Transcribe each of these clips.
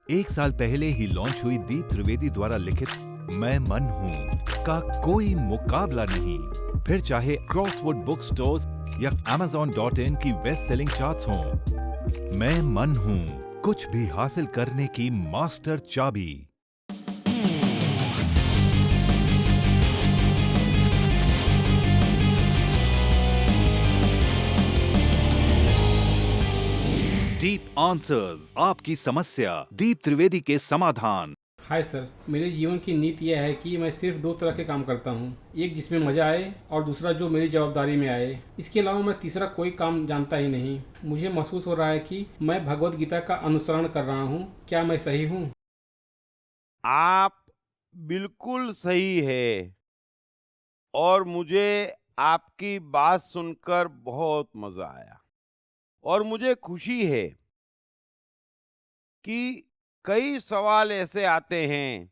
1 साल पहले ही लॉन्च हुई दीप त्रिवेदी द्वारा लिखित मैं मन हूँ का कोई मुकाबला नहीं। फिर चाहे क्रॉसवर्ड बुक स्टोर्स या Amazon.in की बेस्ट सेलिंग चार्ट्स हों, मैं मन हूँ कुछ भी हासिल करने की मास्टर चाबी। डीप आंसर्स, आपकी समस्या, दीप त्रिवेदी के समाधान। हाय सर, मेरे जीवन की नीति यह है कि मैं सिर्फ 2 तरह के काम करता हूँ, एक जिसमें मज़ा आए और दूसरा जो मेरी जवाबदारी में आए। इसके अलावा मैं तीसरा कोई काम जानता ही नहीं। मुझे महसूस हो रहा है कि मैं भगवत गीता का अनुसरण कर रहा हूँ। क्या मैं सही हूँ? आप बिल्कुल सही है और मुझे आपकी बात सुनकर बहुत मजा आया और मुझे खुशी है कि कई सवाल ऐसे आते हैं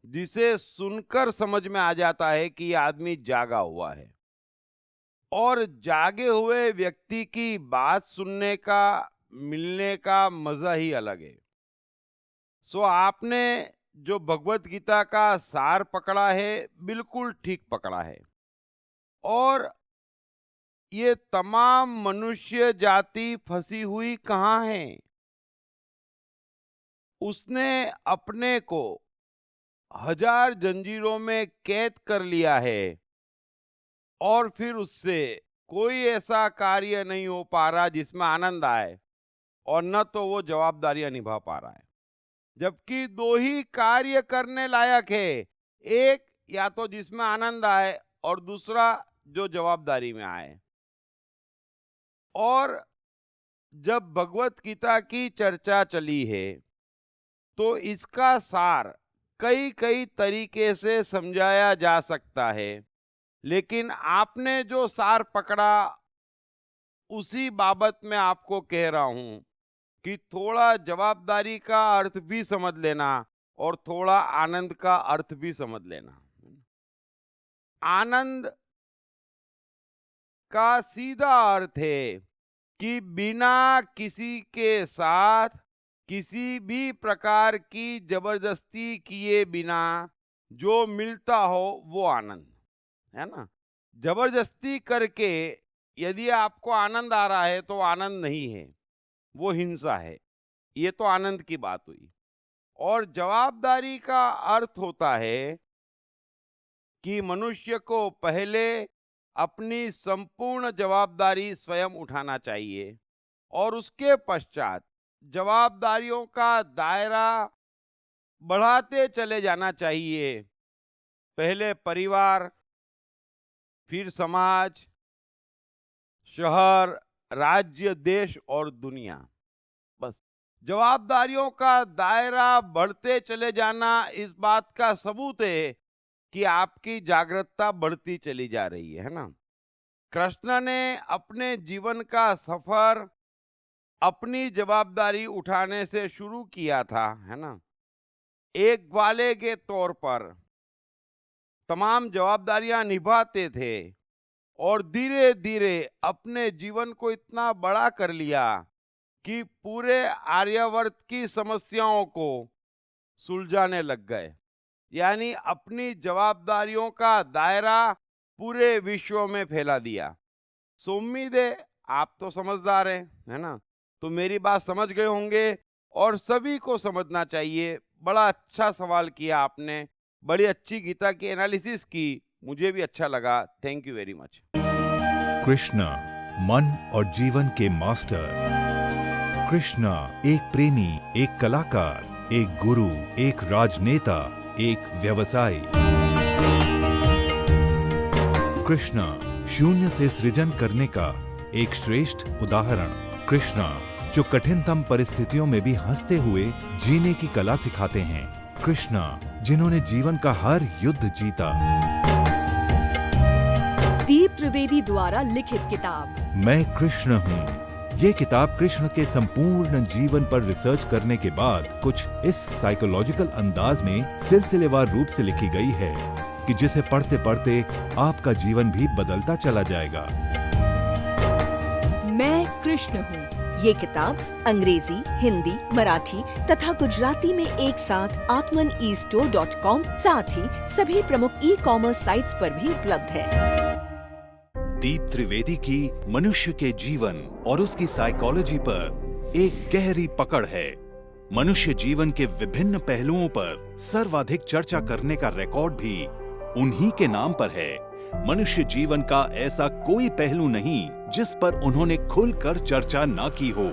जिसे सुनकर समझ में आ जाता है कि ये आदमी जागा हुआ है और जागे हुए व्यक्ति की बात सुनने का मिलने का मजा ही अलग है। सो आपने जो भगवत गीता का सार पकड़ा है बिल्कुल ठीक पकड़ा है और ये तमाम मनुष्य जाति फंसी हुई कहाँ है। उसने अपने को हजार जंजीरों में कैद कर लिया है और फिर उससे कोई ऐसा कार्य नहीं हो पा रहा जिसमें आनंद आए और न तो वो जवाबदारियां निभा पा रहा है। जबकि दो ही कार्य करने लायक है, एक या तो जिसमें आनंद आए और दूसरा जो जवाबदारी में आए। और जब भगवत गीता की चर्चा चली है तो इसका सार कई कई तरीके से समझाया जा सकता है, लेकिन आपने जो सार पकड़ा उसी बाबत में आपको कह रहा हूं कि थोड़ा जवाबदारी का अर्थ भी समझ लेना और थोड़ा आनंद का अर्थ भी समझ लेना। आनंद का सीधा अर्थ है कि बिना किसी के साथ किसी भी प्रकार की जबरदस्ती किए बिना जो मिलता हो वो आनंद है ना। जबरदस्ती करके यदि आपको आनंद आ रहा है तो आनंद नहीं है, वो हिंसा है। ये तो आनंद की बात हुई। और जवाबदारी का अर्थ होता है कि मनुष्य को पहले अपनी संपूर्ण जवाबदारी स्वयं उठाना चाहिए और उसके पश्चात जवाबदारियों का दायरा बढ़ाते चले जाना चाहिए। पहले परिवार, फिर समाज, शहर, राज्य, देश और दुनिया। बस जवाबदारियों का दायरा बढ़ते चले जाना इस बात का सबूत है कि आपकी जागरूकता बढ़ती चली जा रही है ना। कृष्ण ने अपने जीवन का सफर अपनी जवाबदारी उठाने से शुरू किया था, है ना। एक ग्वाले के तौर पर तमाम जवाबदारियां निभाते थे और धीरे धीरे अपने जीवन को इतना बड़ा कर लिया कि पूरे आर्यावर्त की समस्याओं को सुलझाने लग गए। यानी अपनी जवाबदारियों का दायरा पूरे विश्व में फैला दिया। सो उम्मीद है आप तो समझदार हैं, है ना। तो मेरी बात समझ गए होंगे और सभी को समझना चाहिए। बड़ा अच्छा सवाल किया आपने, बड़ी अच्छी गीता की एनालिसिस की, मुझे भी अच्छा लगा। Thank you very much. Krishna मन और जीवन के मास्टर। कृष्ण एक प्रेमी, एक कलाकार, एक गुरु, एक राजनेता, एक व्यवसायी। कृष्ण शून्य से सृजन करने का एक श्रेष्ठ उदाहरण। कृष्ण जो कठिनतम परिस्थितियों में भी हंसते हुए जीने की कला सिखाते हैं। कृष्ण जिन्होंने जीवन का हर युद्ध जीता। दीप त्रिवेदी द्वारा लिखित किताब मैं कृष्ण हूँ। ये किताब कृष्ण के संपूर्ण जीवन पर रिसर्च करने के बाद कुछ इस साइकोलॉजिकल अंदाज में सिलसिलेवार रूप से लिखी गई है कि जिसे पढ़ते पढ़ते आपका जीवन भी बदलता चला जाएगा। मैं कृष्ण हूँ। ये किताब अंग्रेजी, हिंदी, मराठी तथा गुजराती में एक साथ atmanestore.com साथ ही सभी प्रमुख ई-कॉमर्स साइट्स पर भी उपलब्ध है। दीप त्रिवेदी की मनुष्य के जीवन और उसकी साइकोलॉजी पर एक गहरी पकड़ है। मनुष्य जीवन के विभिन्न पहलुओं पर सर्वाधिक चर्चा करने का रिकॉर्ड भी उन्हीं के नाम पर है। मनुष्य जीवन का ऐसा कोई पहलू नहीं जिस पर उन्होंने खुलकर चर्चा ना की हो,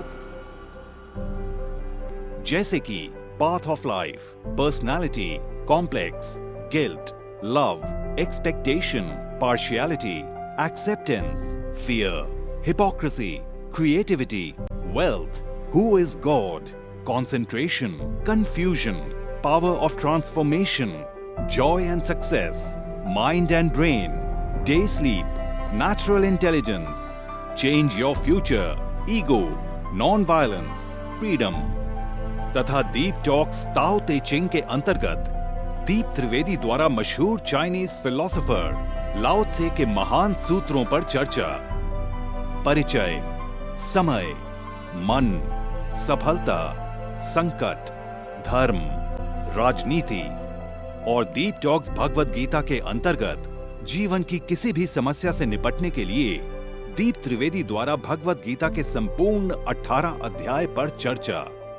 जैसे कि path of life, personality, complex, guilt, love, expectation, partiality, acceptance, fear, hypocrisy, creativity, wealth, who is God, concentration, confusion, power of transformation, joy and success, mind and brain, day sleep, natural intelligence, change your future, ego, non-violence, freedom तथा दीप talks ताओ ते चिंग के अंतर्गत दीप त्रिवेदी द्वारा मशहूर Chinese philosopher लाओ त्से के महान सूत्रों पर चर्चा, परिचय, समय, मन, सफलता, संकट, धर्म, राजनीति और दीप टॉक्स भगवत गीता के अंतर्गत जीवन की किसी भी समस्या से निपटने के लिए दीप त्रिवेदी द्वारा भगवत गीता के संपूर्ण 18 अध्याय पर चर्चा।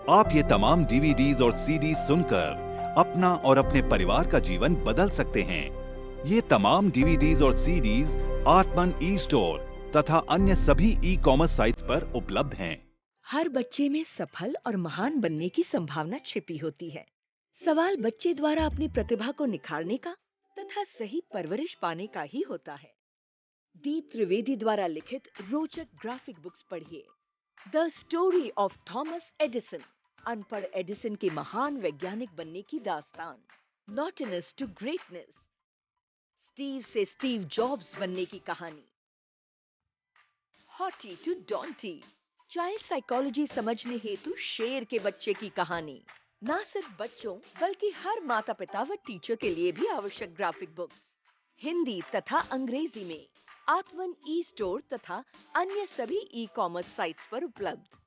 आप ये तमाम डीवीडीज और सीडीज सुनकर अपना और अपने परिवार का जीवन बदल सकते हैं। ये तमाम डीवीडीज और सीडीज आत्मन ई स्टोर तथा अन्य सभी ई कॉमर्स साइट्स पर उपलब्ध हैं। हर बच्चे में सफल और महान बनने की संभावना छिपी होती है। सवाल बच्चे द्वारा अपनी प्रतिभा को निखारने का तथा सही परवरिश पाने का ही होता है। दीप त्रिवेदी द्वारा लिखित रोचक ग्राफिक बुक्स पढ़िए। The story of Thomas Edison, अनपढ़ एडिसन के महान वैज्ञानिक बनने की दास्तान, नॉटनेस टू ग्रेटनेस, स्टीव से स्टीव जॉब्स बनने की कहानी, हॉटी टू डॉन्टी, चाइल्ड साइकोलॉजी समझने हेतु शेर के बच्चे की कहानी। ना सिर्फ बच्चों बल्कि हर माता पिता व टीचर के लिए भी आवश्यक ग्राफिक बुक्स हिंदी तथा अंग्रेजी में आत्मन ई स्टोर तथा अन्य सभी ई कॉमर्स साइट्स पर उपलब्ध।